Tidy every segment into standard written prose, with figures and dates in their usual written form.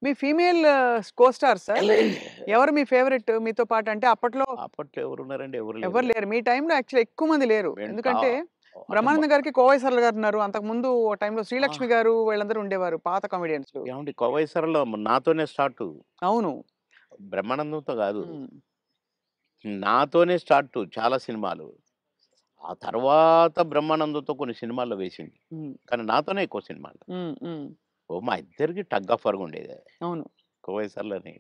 మీ female co star sir? ఎవరు మీ favourite మీతో పాటు? అంటే అప్పట్లో అప్పట్లో ఎవరున్నారండి? ఎవరు లేరు ఎవరు కదా! లేరు. మీ టైమ్‌లో యాక్చువల్లీ ఎక్కువ మంది లేరు. మేము ఎందుకంటే అంటే బ్రహ్మానందం గారికి కోవై సరళ గారున్నారు. అంతకుముందు ఓ టైమ్‌లో ఆ! శ్రీలక్ష్మి గారు వీళ్ళందరూ ఉండేవారు పాత కామెడియన్స్‌లు. ఏవండీ 'కోవై సరళ' నాతోనే స్టార్టు. అవును. బ్రహ్మానందంతో గాదు. హ్మ్. నాతోనే స్టార్టు చాలా సినిమాలు. ఆ తర్వాత బ్రహ్మానందంతో కొన్ని సినిమాల్లో వేసింది. హ్మ్. కానీ నాతోనే ఎక్కువ సినిమాలు. హ్మ్. హ్మ్. మా ఇద్దరికి టగ్ ఆఫ్ వార్ ఉండేది. అవును. 'కోవై సరళని'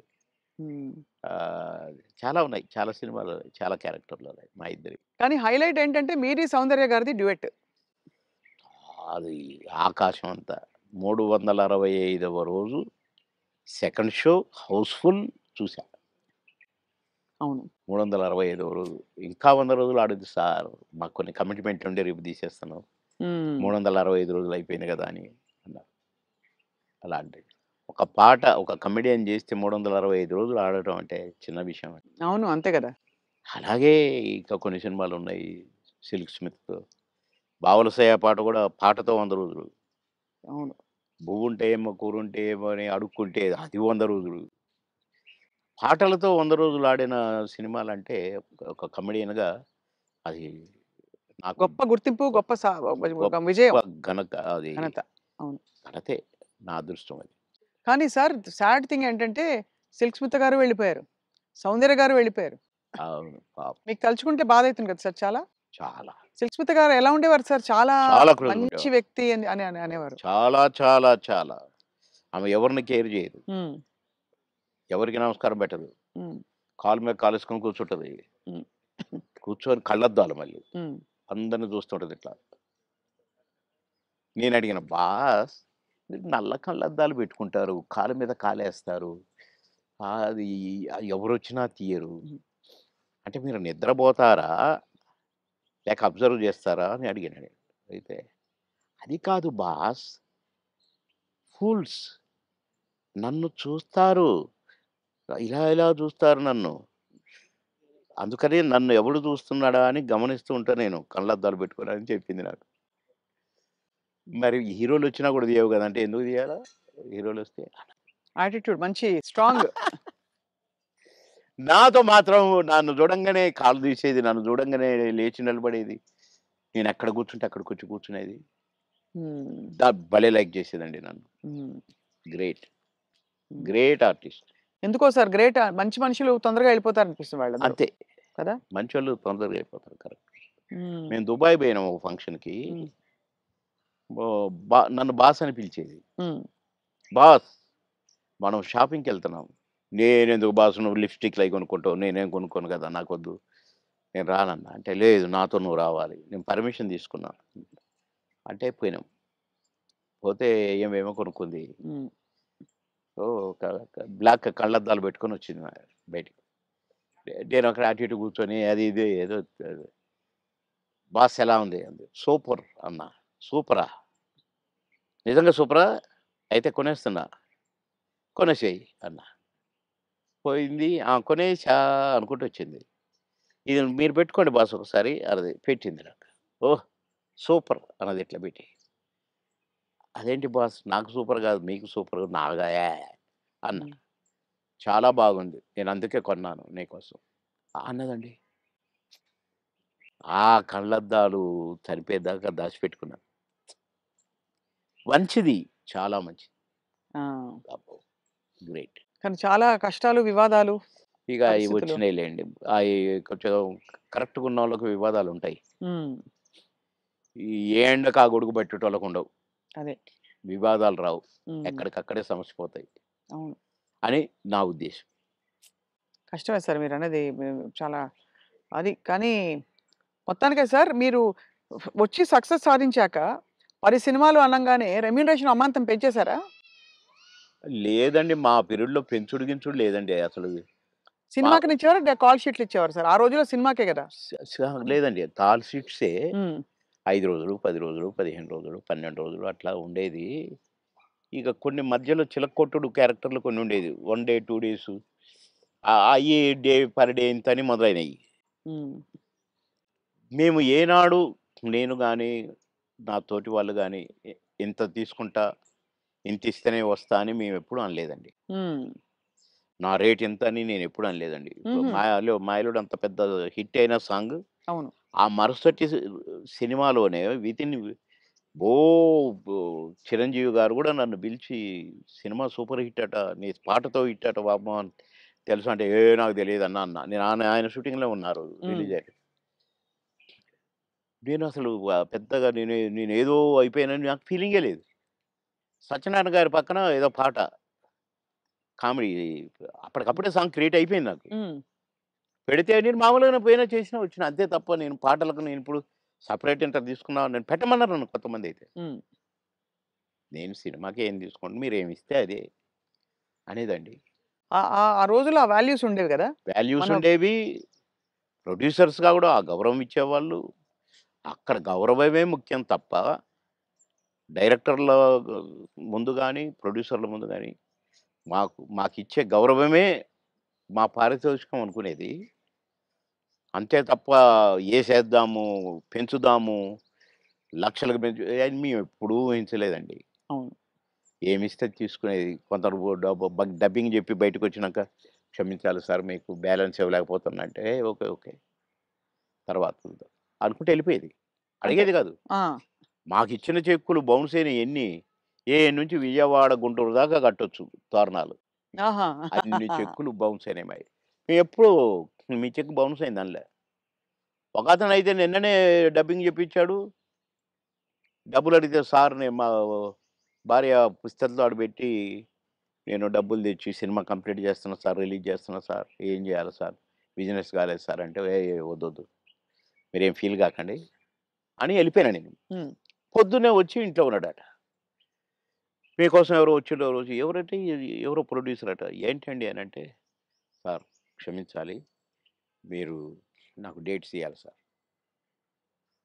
హ్మ్. ఆహ్, చాలా ఉన్నాయి. చాలా సినిమాలు, చాలా క్యారెక్టర్‌లున్నాయి మా ఇద్దరివి. కానీ హైలైట్ ఏంటంటే మీది, సౌందర్య గారిది డ్యూయెట్. అది ఆకాశం అంత. 365వ రోజు సెకండ్ షో హౌస్‌ఫుల్ చూసా. అవును. 365వ రోజు. ఇంకా 100 రోజులు ఆడొద్దు సార్. మాకు కొన్ని కమిట్మెంట్ ఉండి రేపు తీసేస్తున్నాం. హ్మ్. 365 రోజులు అయిపోయింది కదా! అని అన్నారు. అలాంటిది. ఒక పాట ఒక కమెడియన్ చేస్తే 365 రోజులు ఆడటం అంటే చిన్న విషయమా? అవును. అంతే గదా! అలాగే ఇంకా కొన్ని సినిమాలున్నాయి. 'సిల్క్ స్మిత్', 'బావలసయ్య' పాట కూడా పాటతో 100 రోజులు. అవును. 'బువ్వుంటే ఏమో కూరుంటే ఏమో' అని అడుక్కుంటే అది 100 రోజులు. పాటలతో 100 రోజులు ఆడిన సినిమాలంటే ఒక కమెడియన్‌గా అది నాకు గొప్ప గుర్తింపు, గొ గొప్ప ఒక గొప్ప విజయం. అది ఘనత. అవును. ఘనతే. నా అదృష్టం అది. కానీ సార్ సాడ్ థింగ్ ఏంటంటే 'సిల్క్ స్మిత' గారు వెళ్ళిపోయారు. 'సౌందర్య' గారు వెళ్ళిపోయారు. అవును. పాపం. మీకు తలుచుకుంటే బాధైతుంది కదా సార్ చాలా? చాలా. 'సిల్క్ స్మిత' గారు ఎలా ఉండేవారు సార్? చాలా చాలా క్లోజ్‌గా మంచి ఉండేవారు. వ్యక్తి అని అని అని అనేవారు. చాలా, చాలా, చాలా. ఆమె ఎవరిని కేర్ చేయదు. హ్మ్. ఎవరికీ నమస్కారం పెట్టదు. హ్మ్. కాలు మీద కాలేసుకొని కూర్చుంటది. హ్మ్. కూర్చొని కళ్ళద్దాలు మళ్ళీ. హ్మ్. అందరిని చూస్తుంటది ఇట్లా. నేనడిగిన, "బాస్ మీరు నల్ల కళ్ళద్దాలు పెట్టుకుంటారు. కాలు మీద కాలేస్తారు. అది ఎవరొచ్చినా తీయరు. హ్మ్. అంటే మీరు నిద్రపోతారా? లేక అబ్జర్వ్ చేస్తారా?" అని అడిగాను నేను. అయితే, "అది కాదు బాస్ ఫూల్స్ నన్ను చూస్తారు. ఇలా ఇలా చూస్తారు నన్ను. అందుకని నన్ను ఎవడు చూస్తున్నాడా అని గమనిస్తూ ఉంటా నేను కళ్ళద్దాలు పెట్టుకొని" అని చెప్పింది నాకు. మరి హీరోలొచ్చినా కూడా తీయవు గదా! అంటే ఎందుకు తీయాలా? హీరోలొస్తే? యాటిట్యూడ్ మంచి స్ట్రాంగ్. నాతో మాత్రం నన్ను చూడంగానే కాళ్ళు తీసేది. నన్ను చూడంగానే లేచి నిలబడేది. నేనెక్కడ కూర్చుంటే అక్కడికొచ్చి కూర్చునేది. హ్మ్. భలే లైక్ చేసేదండి నన్ను. హ్మ్. గ్రేట్. హ్మ్. Great artist. ఎందుకో సార్ గ్రేట్ మంచి మనుషులు తొందరగా వెళ్ళిపోతారనిపిస్తుంది వాళ్ళందరూ. అంతే. కదా! మంచోళ్ళు తొందరగా అయిపోతారు. కరెక్ట్. హ్మ్. మేము దుబాయ్ పోయినాం ఒక ఫంక్షన్‌కి. హ్మ్. నన్ను బాస్ అని పిలిచేది. హ్మ్. బాస్ మనం షాపింగ్‌కెళ్తున్నాం. నేనెందుకు బాస్ నువ్వు లిప్‌స్టిక్‌లయి కొనుక్కుంటావు. నేనేం కొనుక్కోను కదా! నాకొద్దు. నేను రానన్నా. అంటే లేదు నాతో నువ్వు రావాలి. నేను పర్మిషన్ తీసుకున్నా. అంటే పోయినాం. పోతే ఏమేమో కొనుక్కుంది. హ్మ్. ఓహ్! బ్లాక్ కళ్ళద్దాలు పెట్టుకొనొచ్చింది బయటికి. నేనక్కడ అటు ఇటు కూర్చొని అది ఇది ఏదో బాస్ ఎలా ఉంది? అంది. సూపర్ అన్నా. సూపరా? నిజంగా సూపరా? అయితే కొనేస్తున్నా. కొనేసేయి అన్నా. పోయింది. ఆ! కొనేసా అనుకుంటూ వచ్చింది. ఇది మీరు పెట్టుకోండి బాస్ ఒకసారి అన్నది. పెట్టింది నాకు. ఓహ్! సూపర్ అన్నది ఇట్లా పెట్టి. అదేంటి బాస్ నాకు సూపర్ కాదు మీకు సూపర్ నాగా అన్నా. హ్మ్. చాలా బాగుంది. నేను అందుకే కొన్నాను నీకోసం. అన్నదండి. ఆ కళ్ళద్దాలు చనిపోయేదాకా దాచిపెట్టుకున్నాను. మంచిది. చాలా మంచిది. ఆ! అబ్బో! గ్రేట్. కానీ చాలా కష్టాలు, వివాదాలు, ఇక అయి పరిస్థితులు. వచ్చినాయిలెండి. అయి కొంచెం కరెక్ట్‌గా ఉన్నోళ్ళకి వివాదాలుంటాయి. హ్మ్. ఏ ఎండకు ఆ గొడుగు పట్టేటోళ్ళకుండవు. అదే. వివాదాలు రావు. హ్మ్. ఎక్కడికక్కడే సమసిపోతాయి అవును. అని నా ఉద్దేశం. కష్టమే సార్ మీరన్నది. చాలా అది కానీ మొత్తానికే సార్ మీరు వచ్చి సక్సెస్ సాధించాక 10 సినిమాలు అనంగానే రెమ్యూనరేషన్ అమాంతం పెంచేసారా? లేదండి. మా పీరియడ్‌లో పెంచుడు గించుడు లేదండి అసలు. మా సినిమాకినిచ్చేవారా? కాల్ షీట్లు ఇచ్చేవారా సార్? ఆ రోజుల్లో సినిమాకే గదా! స స లేదండి. కాల్ షీట్సే హ్మ్. 5 రోజులు, 10 రోజులు, 15 రోజులు, 12 రోజులు అట్లా ఉండేది. ఇక కొన్ని మధ్యలో చిలక్కొట్టుడు క్యారెక్టర్‌లు కొన్నుండేది. 1 డే, 2 డేసు అయ్యి డే పర్ డే ఇంతని మొదలైనయి. హ్మ్. మేము ఏనాడు నేను గాని, నా తోటి వాళ్ళు గాని ఇంత తీసుకుంటా, ఇంత ఇస్తేనే వస్తా అని మేమెప్పుడూ అనలేదండి. హ్మ్. నా రేట్ ఇంత అని నేనెప్పుడు అనలేదండి. ఇప్పుడు హుహు. 'మాయలోడు' అంత పెద్ద హిట్ అయిన సాంగ్. అవును. ఆ మరుసటి సినిమాలోనే వితిన్ ఓ బో 'చిరంజీవి' గారు గూడా నన్ను పిలిచి, "సినిమా సూపర్ హిట్ అట. నీ పాటతో హిట్ అట బాబు" అని తెలుసా అంటే, నాకు తెలీదన్నా" అన్నా. నేను ఆయన షూటింగ్‌లో ఉన్నారు హ్మ్. రిలీజ్ అయ్యాక. నేనసలు పెద్దగా నేనేదో అయిపోయానని నాకు ఫీలింగే లేదు. సత్యనారాయణ గారి పక్కన ఏదో పాట కామెడీ అప్పటికప్పుడే సాంగ్ క్రియేట్ అయిపోయింది నాకు. హ్మ్. పెడితే నేను మామూలుగానే పోయినా, చేసినా, వచ్చినా. అంతే తప్ప నేను పాటలకు నేనిప్పుడు సెపరేట్ ఇంత తీసుకున్నాను నేను పెట్టమన్నారు నన్ను కొంతమందైతే. హ్మ్. నేను సినిమాకి ఏం తీసుకోండి మీరేమిస్తే అదే అనేదండి. ఆ ఆ ఆ రోజుల్లో ఆ వాల్యూస్ ఉండేవి గదా! వాల్యూస్ మన ఉండేవి. ప్రొడ్యూసర్స్‌గా గూడా ఆ గౌరవం ఇచ్చేవాళ్ళు. అక్కడ గౌరవమే ముఖ్యం తప్ప డైరెక్టర్ల ముందు గాని, ప్రొడ్యూసర్ల ముందు గాని మాకిచ్చే గౌరవమే మా పారితోషికం అనుకునేది. అంతే తప్ప ఏసేద్దాము, పెంచుదాము, లక్షలకు పెంచు అని మేమెప్పుడూ ఊహించలేదండి. అవును. ఏమిస్తే తీసుకునేది. కొందరు డబ్బింగ్ జెప్పి బయటకొచ్చినాక, "క్షమించాలి సార్ మీకు బ్యాలెన్స్ ఇవ్వలేకపోతున్నా" అంటే, ఓకే. ఓకే. తర్వాత చూద్దాం అనుకుంటూ ఎళ్ళిపోయేది. అంతే. అడిగేది గాదు. ఆ! మాకిచ్చిన చెక్కులు బౌన్స్ అయినయి ఎన్ని, నుంచి విజయవాడ, గుంటూరు దాకా కట్టొచ్చు తోరణాలు. ఆహా! అన్ని చెక్కులు బౌన్స్ అయినాయి మాయి. మేమెప్పుడు మీ చెక్ బౌన్స్ అయిందనలే. ఒకతనయితే నిన్ననే డబ్బింగ్ జెప్పించాడు. డబ్బులడిగితే సార్‌ని మా భార్య పుస్తెలతాడు బెట్టి, "నేను డబ్బులు తెచ్చి సినిమా కంప్లీట్ చేస్తున్నా సార్, రిలీజ్ చేస్తున్నా సార్. ఏం జేయాలి సార్? బిజినెస్ కాలేదు సార్" అంటే, వద్దొద్దు. మీరేం ఫీల్ గాకండి" అని ఎళ్ళిపోయాను నేను. హ్మ్. పొద్దున్నే వచ్చి ఇంట్లో ఉన్నాడట. "మీకోసం ఎవరో వచ్చిండ్రు ఆ రోజు." ఎవరంటే ఎవరో ప్రొడ్యూసర్ అట. "ఏంటండి" అనంటే, "సార్ క్షమించాలి. మీరు నాకు డేట్స్ ఇయ్యాలి సార్."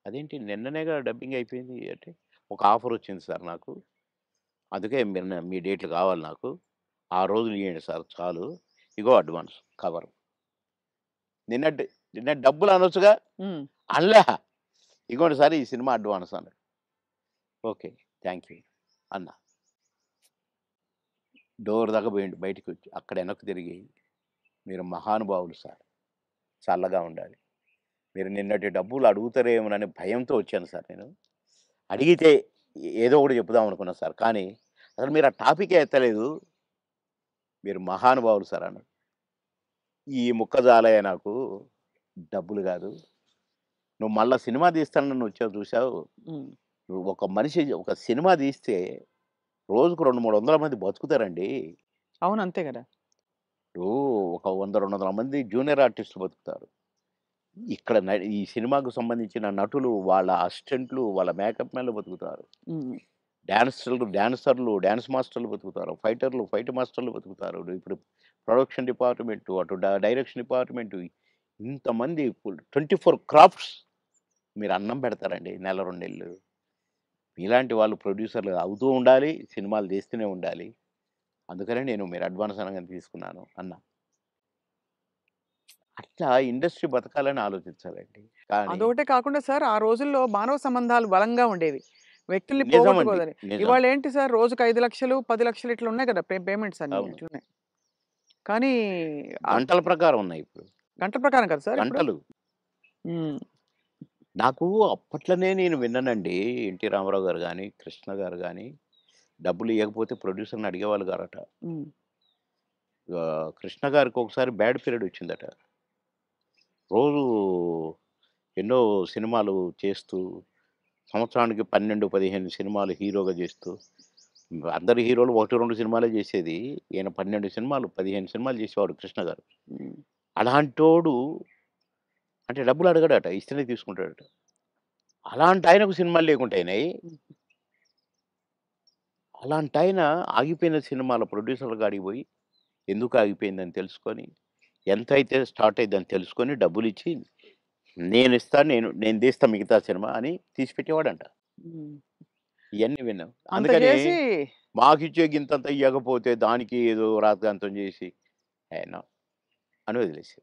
"అదేంటి నిన్ననేగా డబ్బింగ్ అయిపోయింది" అంటే, "ఒక ఆఫర్ వచ్చింది సార్ నాకు. అందుకే మీ డేట్లు కావాలి నాకు. ఆ రోజులు ఇయ్యండి సార్ చాలు. ఇగో అడ్వాన్స్ కవరు." నిన్న నిన్న డబ్బులు అనొచ్చుగా? హ్మ్. అనలా. "ఇగోండి సార్ ఈ సినిమా అడ్వాన్స్" అన్నాడు. ఓకే. థాంక్ యూ అన్నా. డోర్ దాకా పోయిండు బయటికొచ్చి. అక్కడ వెనక్కి తిరిగి, "మీరు మహానుభావులు సార్. చల్లగా ఉండాలి. మీరు నిన్నటి డబ్బులు అడుగుతారేమోనని భయంతో వచ్చాను సార్ నేను. అడిగితే ఏదో ఒకటి చెప్పుదాం అనుకున్నా సార్. కానీ అసలు మీరు ఆ టాపికే ఎత్తలేదు. మీరు మహానుభావులు సార్" అన్నాడు. ఈ ముక్క చాలయ్య నాకు. డబ్బులు గాదు. నువ్వు మళ్ళా సినిమా తీస్తానని వచ్చావు చూసావు. హ్మ్. నువ్వు ఒక మనిషి ఒక సినిమా తీస్తే రోజుకు 200, 300 మంది బతుకుతారండి. అవును. అంతే గదా! ఇప్పుడు ఒక 100, 200 మంది జూనియర్ ఆర్టిస్టులు బతుకుతారు. ఇక్కడ ఈ సినిమాకు సంబంధించిన నటులు, వాళ్ళ అసిస్టెంట్లు, వాళ్ళ మేకప్ మ్యాన్‌లు బతుకుతారు. హ్మ్. డాన్సర్లు, డాన్స్ మాస్టర్‌లు బతుకుతారు. ఫైటర్లు, ఫైట్ మాస్టర్‌లు బతుకుతారు. ఇప్పుడు ప్రొడక్షన్ డిపార్ట్‌మెంటు, అటు డైరెక్షన్ డిపార్ట్‌మెంటు ఇంతమంది 24 క్రాఫ్ట్స్ మీరు అన్నం పెడతారండి నెల, 2 నెలలు. మీలాంటి వాళ్ళు ప్రొడ్యూసర్‌లు అవుతూ ఉండాలి. సినిమాలు తీస్తూనే ఉండాలి. అందుకనే నేను మీరు అడ్వాన్స్ అనంగానే తీసుకున్నాను అన్నా. అట్లా ఇండస్ట్రీ బతకాలని ఆలోచించాలండి. కానీ అదొకటే కాకుండా సార్ ఆ రోజుల్లో మానవ సంబంధాలు బలంగా ఉండేవి. వ్యక్తుల్ని నిజమండి. పోగొట్టుకోదని. నిజం. ఇవాళేంటి సార్ రోజుకి 5,00,000, 10,00,000 ఇట్లా ఉన్నాయి గదా! పేమెంట్స్ అన్నీ అవును. ఇట్లున్నాయి. కానీ గంటల ప్రకారం ఉన్నాయి ఇప్పుడు. గంటల ప్రకారం కదా సార్ ఇప్పుడు? గంటలు. హ్మ్. నాకు అప్పట్లోనే నేను విన్నానండి. 'ఎన్టీ రామారావు' గారు గాని, 'కృష్ణ' గారు గాని డబ్బులు ఇయ్యకపోతే ప్రొడ్యూసర్‌ని అడిగేవాళ్ళు గారట. హ్మ్. 'కృష్ణ' గారికి ఒకసారి బ్యాడ్ పీరియడ్ వచ్చిందట. రోజు ఎన్నో సినిమాలు చేస్తూ, సంవత్సరానికి 12, 15 సినిమాలు హీరోగా చేస్తూ, అందరు హీరోలు 1, 2 సినిమాలే చేసేది. ఈయన 12 సినిమాలు, 15 సినిమాలు చేసేవాడు 'కృష్ణ' గారు. హ్మ్. అలాంటోడు అంటే డబ్బులు అడగడట. ఇస్తేనే తీసుకుంటాడట. అలాంటాయనకు సినిమాలు లేకుండా అయినాయి. హ్మ్. అలాంటాయన ఆగిపోయిన సినిమాల ప్రొడ్యూసర్‌ల కాడికి పోయి, ఎందుకు ఆగిపోయిందని తెలుసుకొని, ఎంతైతే స్టార్ట్ అయిద్దని తెలుసుకొని డబ్బులిచ్చి, నేనిస్తాను నేను తీస్తా మిగతా సినిమా అని తీసి పెట్టేవాడంట. హ్మ్. ఇయన్నీ విన్నాం. అంత అందుకని చేసి మాకిచ్చే గింతంతా ఇయ్యకపోతే దానికి ఏదో రాద్ధాంతం చేసి, నో అని వదిలేసారు.